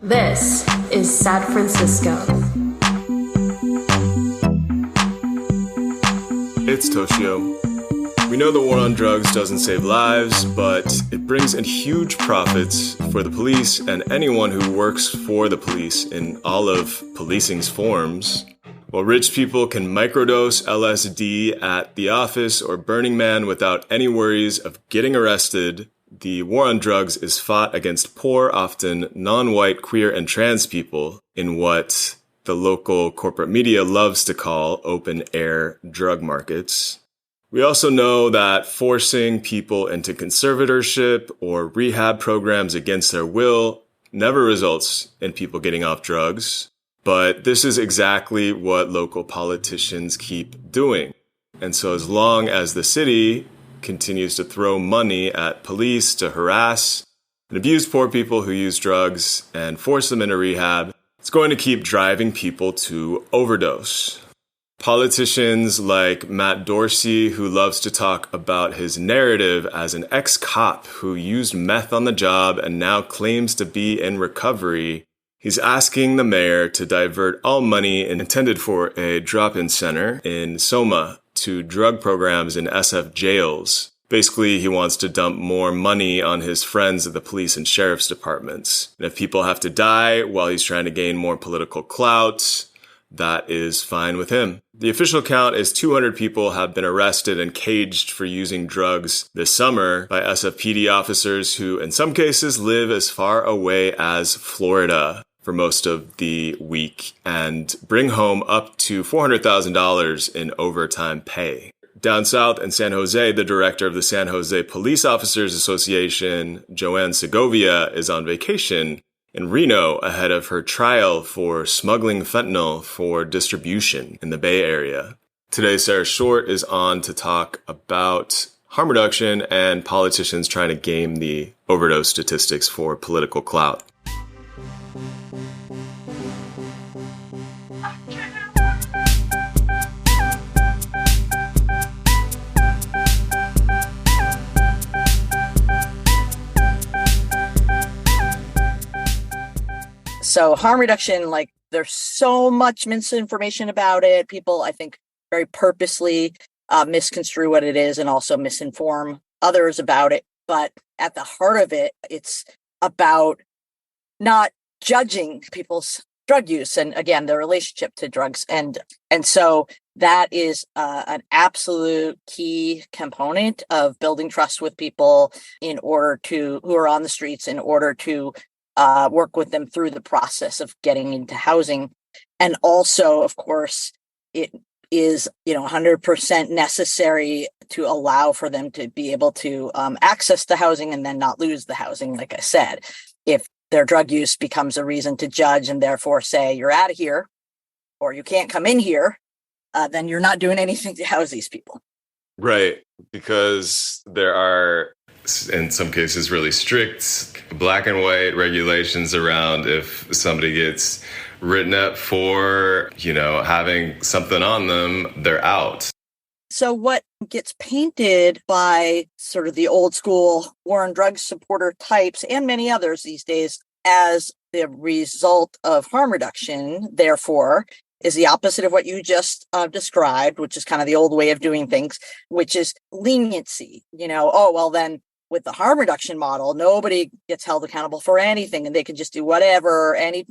This is San Francisco. It's Toshio. We know the war on drugs doesn't save lives, but it brings in huge profits for the police and anyone who works for the police in all of policing's forms. While rich people can microdose LSD at the office or Burning Man without any worries of getting arrested, the war on drugs is fought against poor, often non-white, queer, and trans people in what the local corporate media loves to call open-air drug markets. We also know that forcing people into conservatorship or rehab programs against their will never results in people getting off drugs. But this is exactly what local politicians keep doing. And so as long as the city continues to throw money at police to harass and abuse poor people who use drugs and force them into rehab, it's going to keep driving people to overdose. Politicians like Matt Dorsey, who loves to talk about his narrative as an ex-cop who used meth on the job and now claims to be in recovery, he's asking the mayor to divert all money intended for a drop-in center in Soma to drug programs in SF jails. Basically, he wants to dump more money on his friends at the police and sheriff's departments. And if people have to die while he's trying to gain more political clout, that is fine with him. The official count is 200 people have been arrested and caged for using drugs this summer by SFPD officers who, in some cases, live as far away as Florida for most of the week and bring home up to $400,000 in overtime pay. Down south in San Jose, the director of the San Jose Police Officers Association, Joanne Segovia, is on vacation in Reno ahead of her trial for smuggling fentanyl for distribution in the Bay Area. Today, Sara Shortt is on to talk about harm reduction and politicians trying to game the overdose statistics for political clout. So harm reduction, there's so much misinformation about it. People, I think, very purposely misconstrue what it is and also misinform others about it. But at the heart of it, it's about not judging people's drug use and, again, their relationship to drugs. And so that is an absolute key component of building trust with people who are on the streets in order to work with them through the process of getting into housing. And also, of course, it is 100% necessary to allow for them to be able to access the housing and then not lose the housing. Like I said, if their drug use becomes a reason to judge and therefore say you're out of here or you can't come in here, then you're not doing anything to house these people. Right, because there are, in some cases, really strict black and white regulations around if somebody gets written up for, having something on them, they're out. So what gets painted by sort of the old school war on drugs supporter types and many others these days as the result of harm reduction, therefore, is the opposite of what you just described, which is kind of the old way of doing things, which is leniency. Then with the harm reduction model, nobody gets held accountable for anything and they can just do whatever, in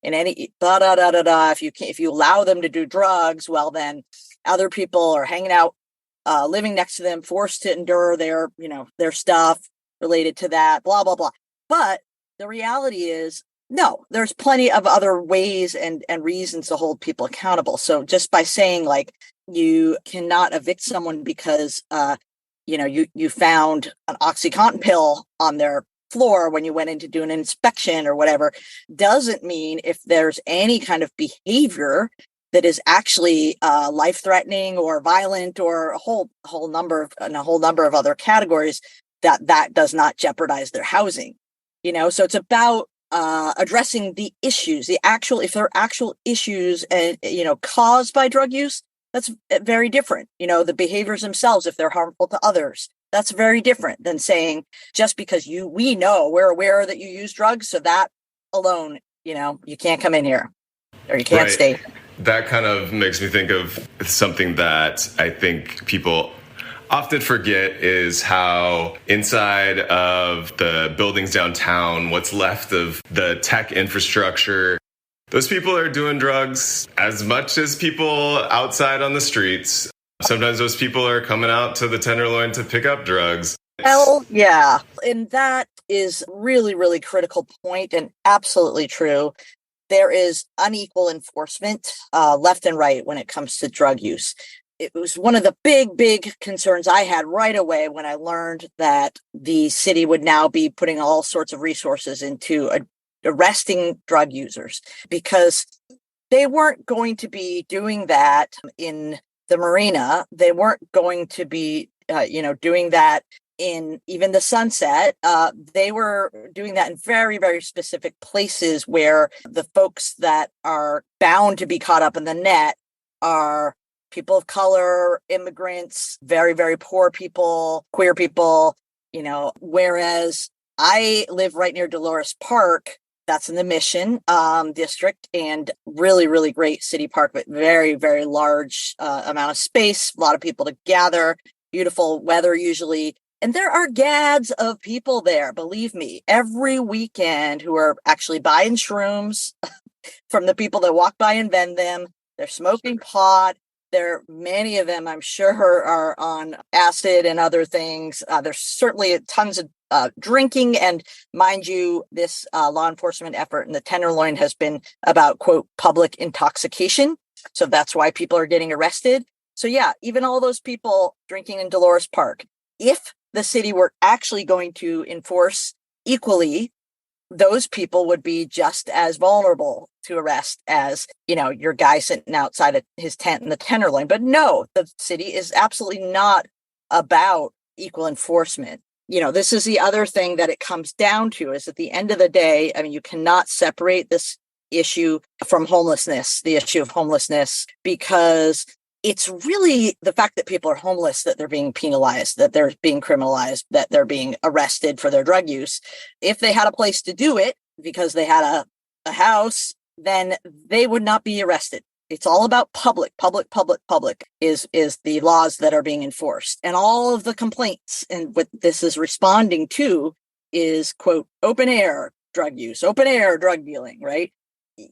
any If you allow them to do drugs, well, then other people are hanging out, living next to them, forced to endure their stuff related to that, blah, blah, blah. But the reality is, no, there's plenty of other ways and reasons to hold people accountable. So just by saying you cannot evict someone because you found an OxyContin pill on their floor when you went in to do an inspection or whatever, doesn't mean if there's any kind of behavior that is actually life-threatening or violent or a whole number of other categories that does not jeopardize their housing. So it's about addressing the issues, if there are actual issues, caused by drug use. That's very different. The behaviors themselves, if they're harmful to others, that's very different than saying just because we're aware that you use drugs, so that alone, you can't come in here or you can't Right. stay. That kind of makes me think of something that I think people often forget is how inside of the buildings downtown, what's left of the tech infrastructure, those people are doing drugs as much as people outside on the streets. Sometimes those people are coming out to the Tenderloin to pick up drugs. Hell yeah. And that is really, really critical point and absolutely true. There is unequal enforcement left and right when it comes to drug use. It was one of the big concerns I had right away when I learned that the city would now be putting all sorts of resources into arresting drug users, because they weren't going to be doing that in the marina. They weren't going to be, doing that in even the Sunset. They were doing that in very, very specific places where the folks that are bound to be caught up in the net are people of color, immigrants, very, very poor people, queer people, whereas I live right near Dolores Park. That's in the Mission district, and really, really great city park, but very, very large amount of space, a lot of people to gather, beautiful weather usually. And there are gads of people there, believe me, every weekend who are actually buying shrooms from the people that walk by and vend them. They're smoking pot. Many of them, I'm sure, are on acid and other things. There's certainly tons of drinking. And mind you, this law enforcement effort in the Tenderloin has been about, quote, public intoxication. So that's why people are getting arrested. So yeah, even all those people drinking in Dolores Park, if the city were actually going to enforce equally, those people would be just as vulnerable to arrest as, your guy sitting outside of his tent in the Tenderloin. But no, the city is absolutely not about equal enforcement. This is the other thing that it comes down to, is at the end of the day, I mean, you cannot separate this issue from homelessness, the issue of homelessness, because it's really the fact that people are homeless, that they're being penalized, that they're being criminalized, that they're being arrested for their drug use. If they had a place to do it because they had a house, then they would not be arrested. It's all about public is the laws that are being enforced. And all of the complaints and what this is responding to is, quote, open air drug use, open air drug dealing, right?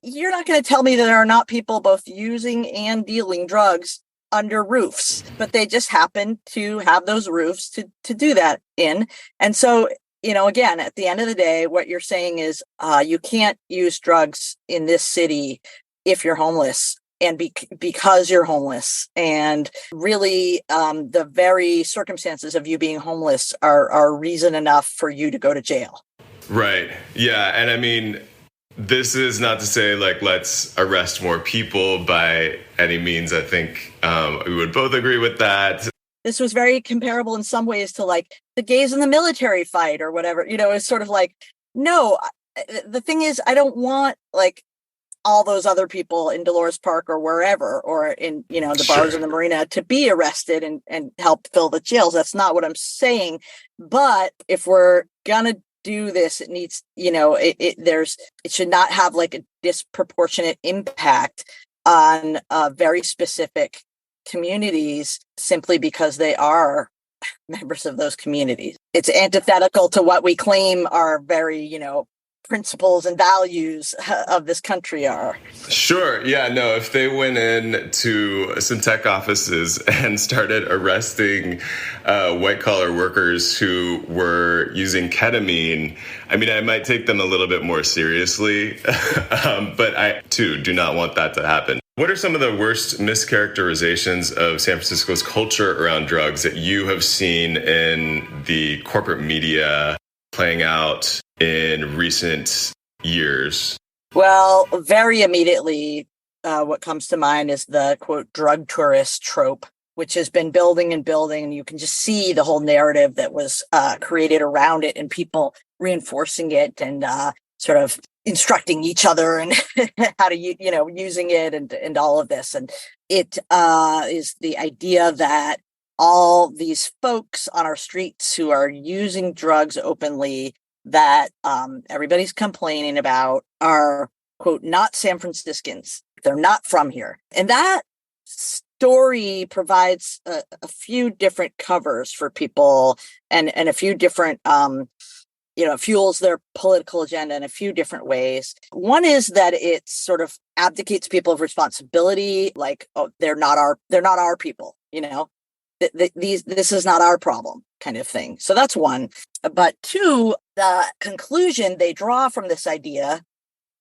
You're not going to tell me that there are not people both using and dealing drugs under roofs, but they just happen to have those roofs to do that in. And so, again, at the end of the day, what you're saying is you can't use drugs in this city if you're homeless and because you're homeless. And really, the very circumstances of you being homeless are reason enough for you to go to jail. Right. Yeah. And I mean, this is not to say, let's arrest more people by any means. I think we would both agree with that. This was very comparable in some ways to the gays in the military fight or whatever. It's sort of no, the thing is, I don't want all those other people in Dolores Park or wherever, or in, the bars in the marina to be arrested and help fill the jails. That's not what I'm saying. But if we're gonna do this, it needs, it should not have a disproportionate impact on very specific communities simply because they are members of those communities. It's antithetical to what we claim are very, principles and values of this country are. Sure. Yeah, no, if they went in to some tech offices and started arresting white collar workers who were using ketamine, I mean, I might take them a little bit more seriously, but I too do not want that to happen. What are some of the worst mischaracterizations of San Francisco's culture around drugs that you have seen in the corporate media playing out in recent years? Well, very immediately, what comes to mind is the, quote, drug tourist trope, which has been building and building. And you can just see the whole narrative that was created around it and people reinforcing it and sort of instructing each other and how to, using it and all of this. And it is the idea that all these folks on our streets who are using drugs openly, that everybody's complaining about are, quote, not San Franciscans. They're not from here. And that story provides a few different covers for people and a few different, fuels their political agenda in a few different ways. One is that it sort of abdicates people of responsibility, like, oh, they're not our people, this is not our problem kind of thing. So that's one. But two, the conclusion they draw from this idea,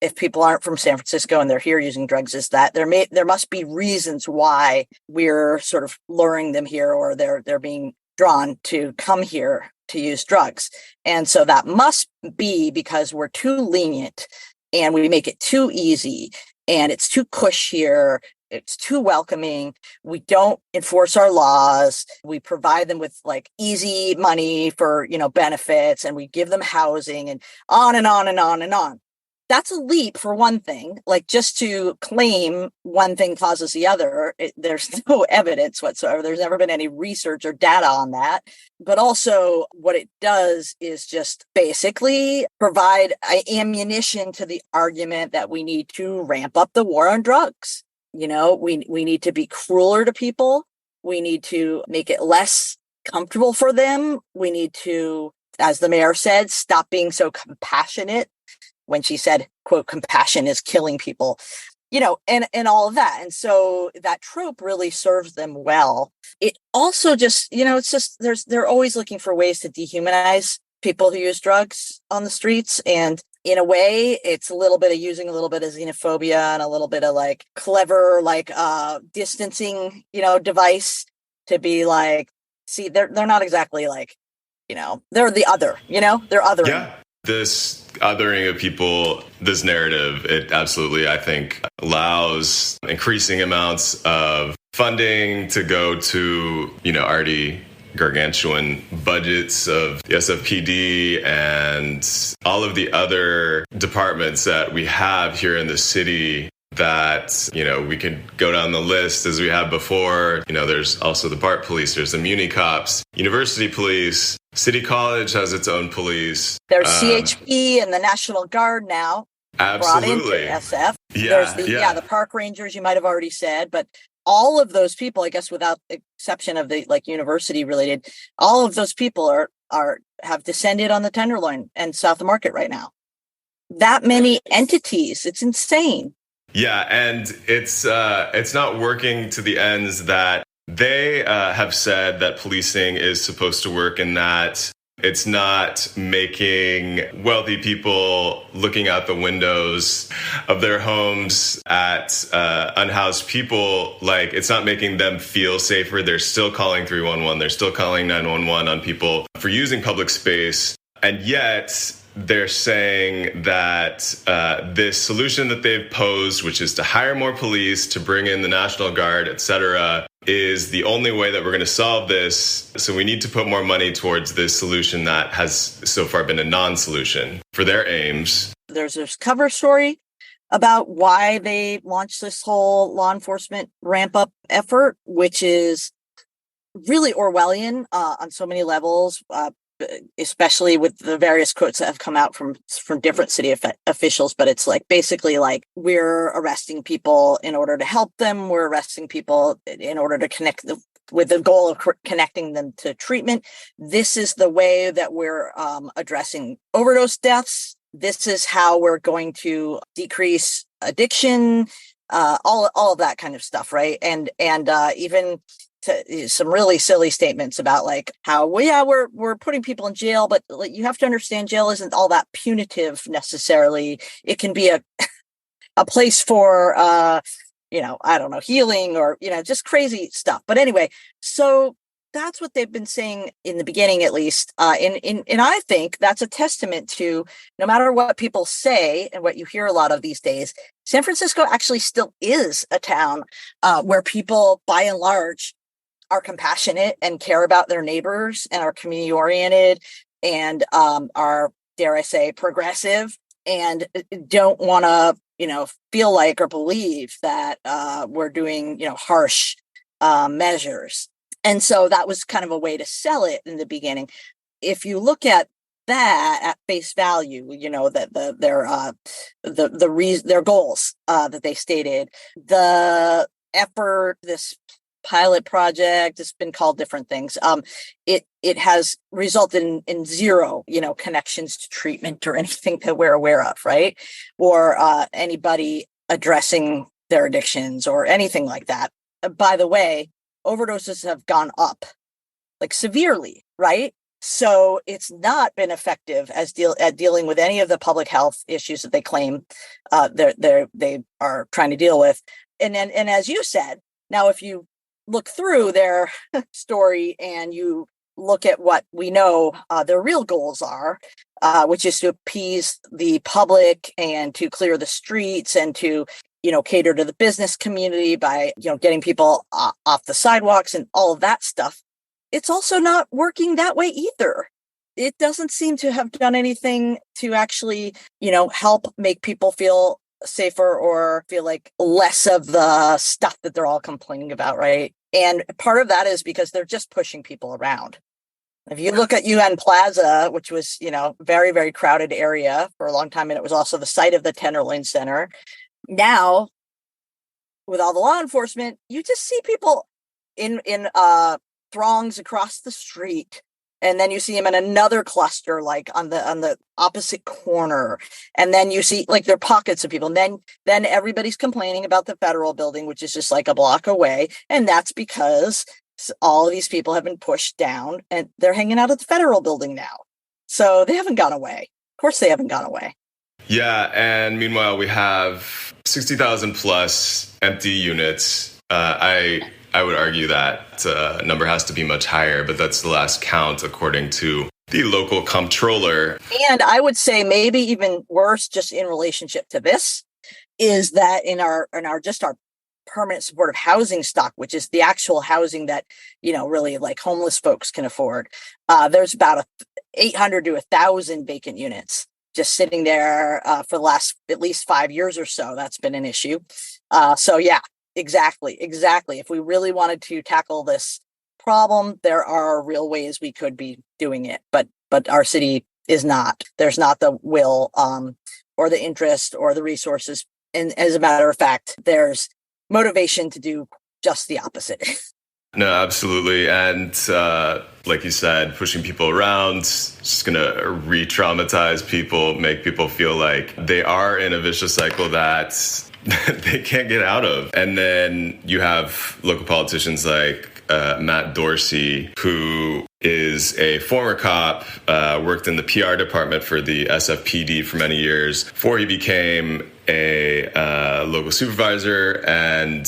if people aren't from San Francisco and they're here using drugs, is that there must be reasons why we're sort of luring them here, or they're being drawn to come here to use drugs. And so that must be because we're too lenient and we make it too easy and it's too cush here. It's too welcoming. We don't enforce our laws. We provide them with like easy money for, benefits, and we give them housing, and on and on and on and on. That's a leap for one thing. Like, just to claim one thing causes the other, there's no evidence whatsoever. There's never been any research or data on that. But also what it does is just basically provide ammunition to the argument that we need to ramp up the war on drugs. We need to be crueler to people. We need to make it less comfortable for them. We need to, as the mayor said, stop being so compassionate, when she said, quote, compassion is killing people, and all of that. And so that trope really serves them well. It also just, it's just, they're always looking for ways to dehumanize people who use drugs on the streets. And in a way, it's a little bit of using a little bit of xenophobia and a little bit of like clever, like distancing, device to be like, see, they're not exactly like, they're the other, they're othering. Yeah. This othering of people, this narrative, it absolutely, I think, allows increasing amounts of funding to go to, already gargantuan budgets of the SFPD and all of the other departments that we have here in the city that, we could go down the list as we have before. There's also the BART police, there's the Muni cops, university police, City College has its own police. There's CHP and the National Guard now. Absolutely. Brought into SF. Yeah, There's the park rangers, you might have already said, but all of those people, I guess, without exception of the like university related, all of those people have descended on the Tenderloin and South of Market right now. That many entities, it's insane. Yeah, and it's not working to the ends that they have said that policing is supposed to work, in that it's not making wealthy people looking out the windows of their homes at unhoused people, like, it's not making them feel safer. They're still calling 311. They're still calling 911 on people for using public space. And yet they're saying that this solution that they've posed, which is to hire more police, to bring in the National Guard, et cetera, is the only way that we're going to solve this. So we need to put more money towards this solution that has so far been a non-solution for their aims. There's this cover story about why they launched this whole law enforcement ramp up effort, which is really Orwellian on so many levels, especially with the various quotes that have come out from different city officials. But it's like, basically like, we're arresting people in order to help them. We're arresting people in order to connect with the goal of connecting them to treatment. This is the way that we're addressing overdose deaths. This is how we're going to decrease addiction, all of that kind of stuff. Right. And even some really silly statements about like how, well, yeah, we're putting people in jail, but like, you have to understand, jail isn't all that punitive necessarily. It can be a place for, I don't know, healing or, just crazy stuff. But anyway, so that's what they've been saying in the beginning, at least. And I think that's a testament to, no matter what people say and what you hear a lot of these days, San Francisco actually still is a town where people, by and large, are compassionate and care about their neighbors and are community oriented and are, dare I say, progressive, and don't want to, feel like or believe that we're doing, harsh measures. And so that was kind of a way to sell it in the beginning. If you look at that at face value, that their goals that they stated, the effort, this pilot project, it's been called different things. It has resulted in zero, connections to treatment or anything that we're aware of, right? Or anybody addressing their addictions or anything like that. By the way, overdoses have gone up, like severely, right? So it's not been effective at dealing with any of the public health issues that they claim they are trying to deal with. And as you said, now if you look through their story and you look at what we know their real goals are, which is to appease the public and to clear the streets and to cater to the business community by getting people off the sidewalks and all of that stuff. It's also not working that way either. It doesn't seem to have done anything to actually, help make people feel safer or feel like less of the stuff that they're all complaining about, right? And part of that is because they're just pushing people around. If you look at UN Plaza, which was, very, very crowded area for a long time, and it was also the site of the Tenderloin Center. Now, with all the law enforcement, you just see people in throngs across the street, and then you see them in another cluster, like on the opposite corner, and then you see like there are pockets of people, and then everybody's complaining about the federal building, which is just like a block away, and that's because all of these people have been pushed down, and they're hanging out at the federal building now, so they haven't gone away. Of course, they haven't gone away. Yeah, and meanwhile, we have 60,000 plus empty units. I would argue that number has to be much higher, but that's the last count according to the local comptroller. And I would say maybe even worse, just in relationship to this, is that in our permanent supportive housing stock, which is the actual housing that really like homeless folks can afford, there's about 800 to 1,000 vacant units just sitting there for the last at least 5 years or so. That's been an issue. So yeah. Exactly. If we really wanted to tackle this problem, there are real ways we could be doing it, but our city is not. There's not the will or the interest or the resources. And as a matter of fact, there's motivation to do just the opposite. No, absolutely. And like you said, pushing people around is just going to re-traumatize people, make people feel like they are in a vicious cycle that they can't get out of. And then you have local politicians like Matt Dorsey, who is a former cop, worked in the PR department for the SFPD for many years before he became a local supervisor. And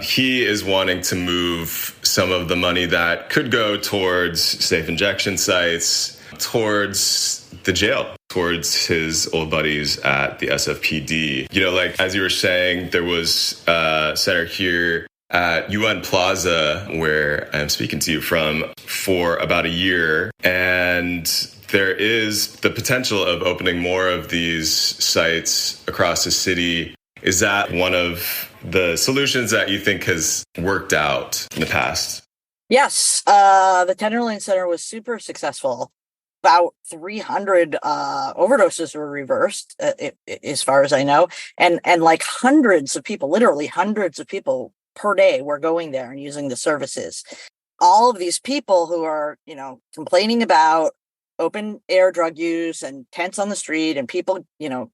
he is wanting to move some of the money that could go towards safe injection sites, towards the jail, towards his old buddies at the SFPD. Like as you were saying, there was a center here at UN Plaza, where I'm speaking to you from, for about a year. And there is the potential of opening more of these sites across the city. Is that one of the solutions that you think has worked out in the past? Yes. The Tenderloin Center was super successful. About 300 overdoses were reversed, as far as I know. And like hundreds of people, literally hundreds of people per day were going there and using the services. All of these people who are, complaining about open air drug use and tents on the street and people,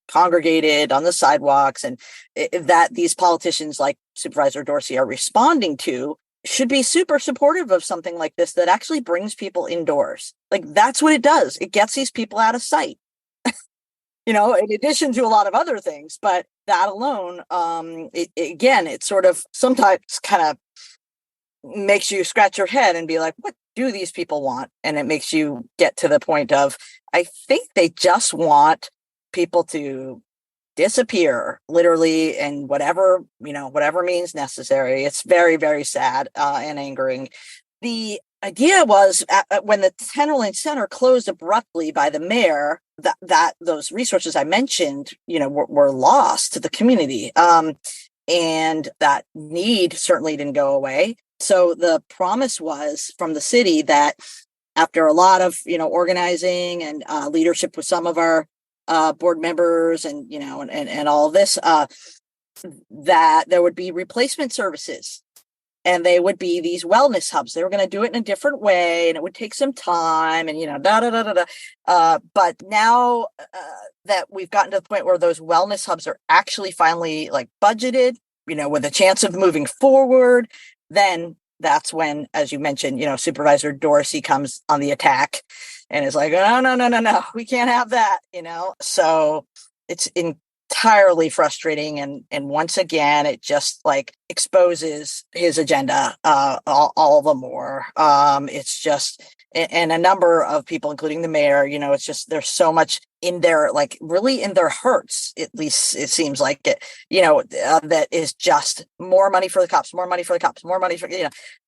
congregated on the sidewalks, and that these politicians like Supervisor Dorsey are responding to, should be super supportive of something like this that actually brings people indoors. Like that's what it does. It gets these people out of sight, in addition to a lot of other things. But that alone, it sort of sometimes kind of makes you scratch your head and be like, what do these people want? And it makes you get to the point of, I think they just want people to disappear, literally, and whatever means necessary. It's very, very sad and angering. The idea was when the Tenderloin Center closed abruptly by the mayor, that those resources I mentioned, were lost to the community. And that need certainly didn't go away. So the promise was from the city that after a lot of, organizing and leadership with some of our board members and, and all of this, that there would be replacement services. And they would be these wellness hubs. They were going to do it in a different way, and it would take some time, and but now that we've gotten to the point where those wellness hubs are actually finally like budgeted, with a chance of moving forward, then that's when, as you mentioned, Supervisor Dorsey comes on the attack and is like, oh, no, we can't have that, So it's entirely frustrating, and once again it just like exposes his agenda all the more. It's just, and a number of people, including the mayor, it's just, there's so much in their, like, really in their hearts, at least it seems like it, that is just more money for the cops, more money for the cops, more money for,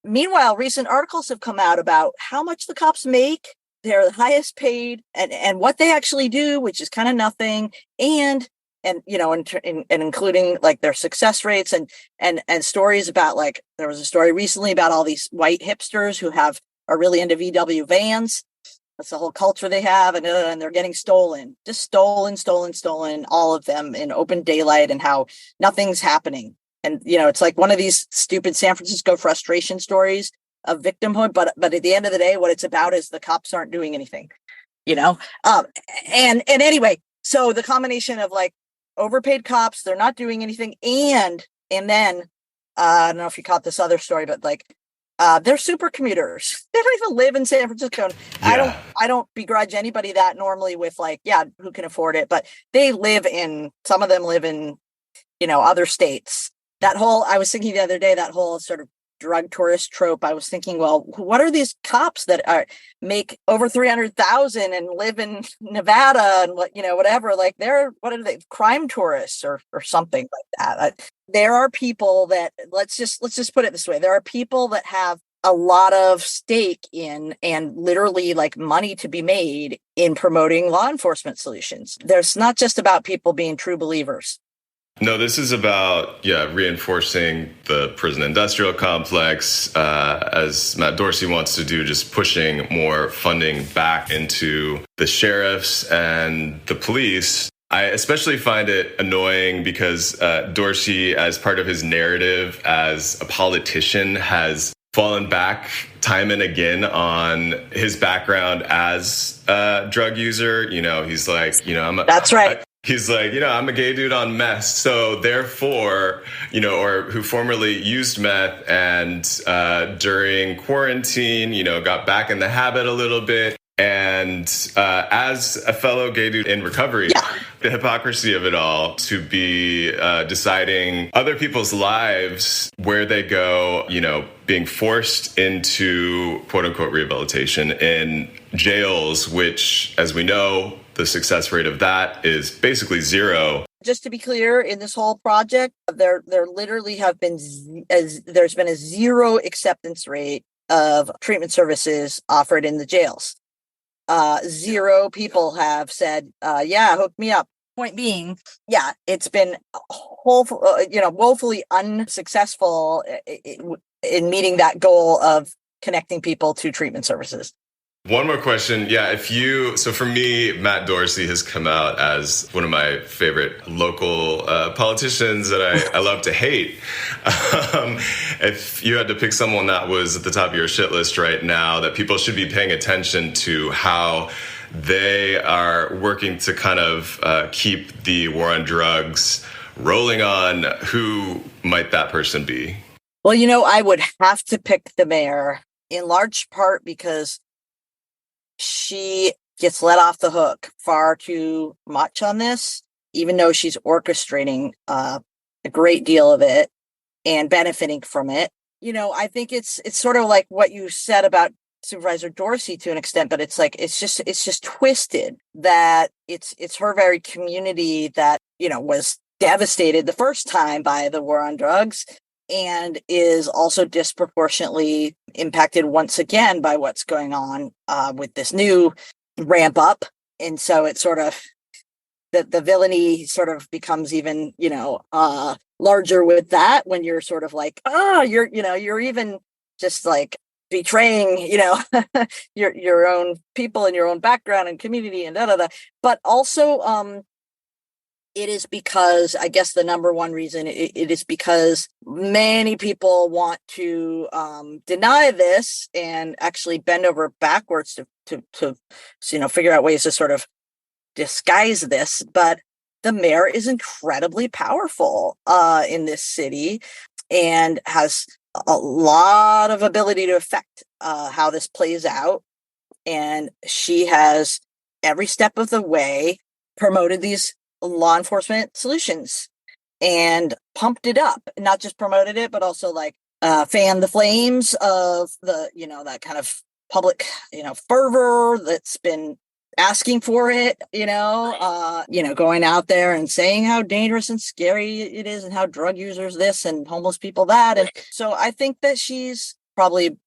Meanwhile, recent articles have come out about how much the cops make. They're the highest paid, and what they actually do, which is kind of nothing, and including like their success rates and stories about, like, there was a story recently about all these white hipsters who are really into VW vans. That's the whole culture they have, and they're getting stolen, just stolen, all of them in open daylight, and how nothing's happening. And it's like one of these stupid San Francisco frustration stories of victimhood, but at the end of the day, what it's about is the cops aren't doing anything, and anyway, so the combination of like overpaid cops, they're not doing anything, and then I don't know if you caught this other story, but like they're super commuters. They don't even live in San Francisco. Yeah. I don't begrudge anybody that normally with, like, who can afford it, but some of them live in other states. I was thinking the other day, that whole sort of drug tourist trope, I was thinking, well, what are these cops that make over 300,000 and live in Nevada and whatever, like what are they, crime tourists or something like that? There are people that, let's just put it this way, there are people that have a lot of stake in, and literally like money to be made in, promoting law enforcement solutions. There's not just about people being true believers. No, this is about, reinforcing the prison industrial complex, as Matt Dorsey wants to do, just pushing more funding back into the sheriffs and the police. I especially find it annoying because Dorsey, as part of his narrative as a politician, has fallen back time and again on his background as a drug user. He's like, That's right. He's like, I'm a gay dude on meth. So therefore, or who formerly used meth and during quarantine, got back in the habit a little bit. And as a fellow gay dude in recovery, the hypocrisy of it all, to be deciding other people's lives, where they go, being forced into quote unquote rehabilitation in jails, which, as we know, the success rate of that is basically zero. Just to be clear, in this whole project, there literally there's been a zero acceptance rate of treatment services offered in the jails. Zero people have said, hook me up. Point being, it's been woefully unsuccessful in meeting that goal of connecting people to treatment services. One more question. So for me, Matt Dorsey has come out as one of my favorite local politicians that I love to hate. If you had to pick someone that was at the top of your shit list right now, that people should be paying attention to how they are working to kind of keep the war on drugs rolling on, who might that person be? Well, I would have to pick the mayor, in large part because she gets let off the hook far too much on this, even though she's orchestrating a great deal of it and benefiting from it. I think it's sort of like what you said about Supervisor Dorsey to an extent, but it's like, it's just twisted, that it's her very community that, was devastated the first time by the war on drugs, and is also disproportionately impacted once again by what's going on with this new ramp up. And so it's sort of, the villainy sort of becomes even, larger with that, when you're sort of like, you're even just like betraying, your own people and your own background and community and but also, it is because, I guess the number one reason, it is because many people want to deny this and actually bend over backwards to figure out ways to sort of disguise this. But the mayor is incredibly powerful in this city and has a lot of ability to affect how this plays out. And she has every step of the way promoted these law enforcement solutions and pumped it up, not just promoted it, but also fanned the flames of the, that kind of public, fervor that's been asking for it, going out there and saying how dangerous and scary it is and how drug users this and homeless people that. And so I think that she's probably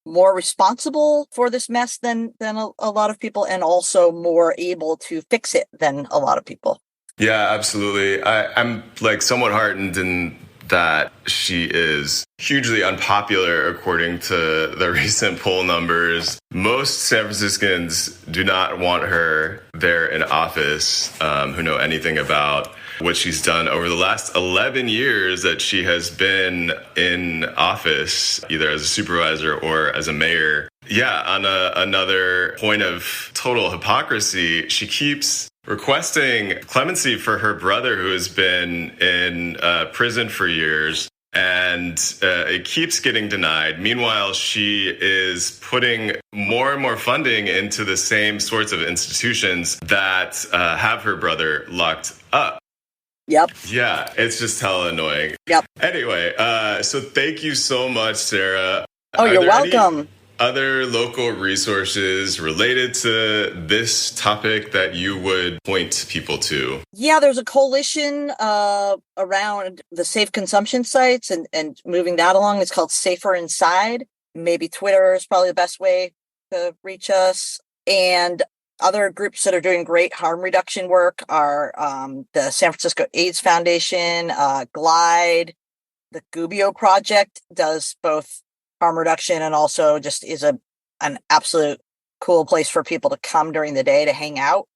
more responsible for this mess than a lot of people, and also more able to fix it than a lot of people. Yeah, absolutely. I'm somewhat heartened in that she is hugely unpopular according to the recent poll numbers. Most San Franciscans do not want her there in office, who know anything about what she's done over the last 11 years that she has been in office, either as a supervisor or as a mayor. Yeah, on another point of total hypocrisy, she keeps requesting clemency for her brother who has been in prison for years, and it keeps getting denied. Meanwhile, she is putting more and more funding into the same sorts of institutions that have her brother locked up. Yep. Yeah, it's just hella annoying. Yep. Anyway, so thank you so much, Sarah. Oh, you're welcome. Other local resources related to this topic that you would point people to? Yeah, there's a coalition around the safe consumption sites and moving that along. It's called Safer Inside. Maybe Twitter is probably the best way to reach us. And other groups that are doing great harm reduction work are the San Francisco AIDS Foundation, Glide, the Gubbio Project does both harm reduction and also just is an absolute cool place for people to come during the day to hang out.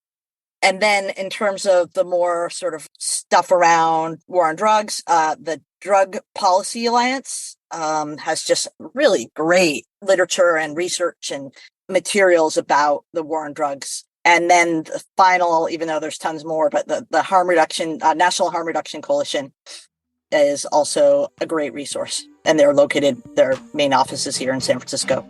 And then in terms of the more sort of stuff around war on drugs, the Drug Policy Alliance has just really great literature and research and materials about the war on drugs. And then the final, even though there's tons more, but the harm reduction, National Harm Reduction Coalition is also a great resource. And they're located, their main office is here in San Francisco.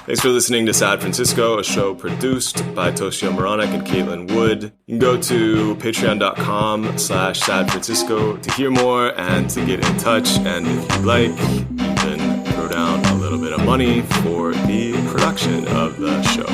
Thanks for listening to Sad Francisco, a show produced by Toshio Moronic and Caitlin Wood. You can go to patreon.com/Sad Francisco to hear more and to get in touch. And if you'd like, you can throw down a little bit of money for the production of the show.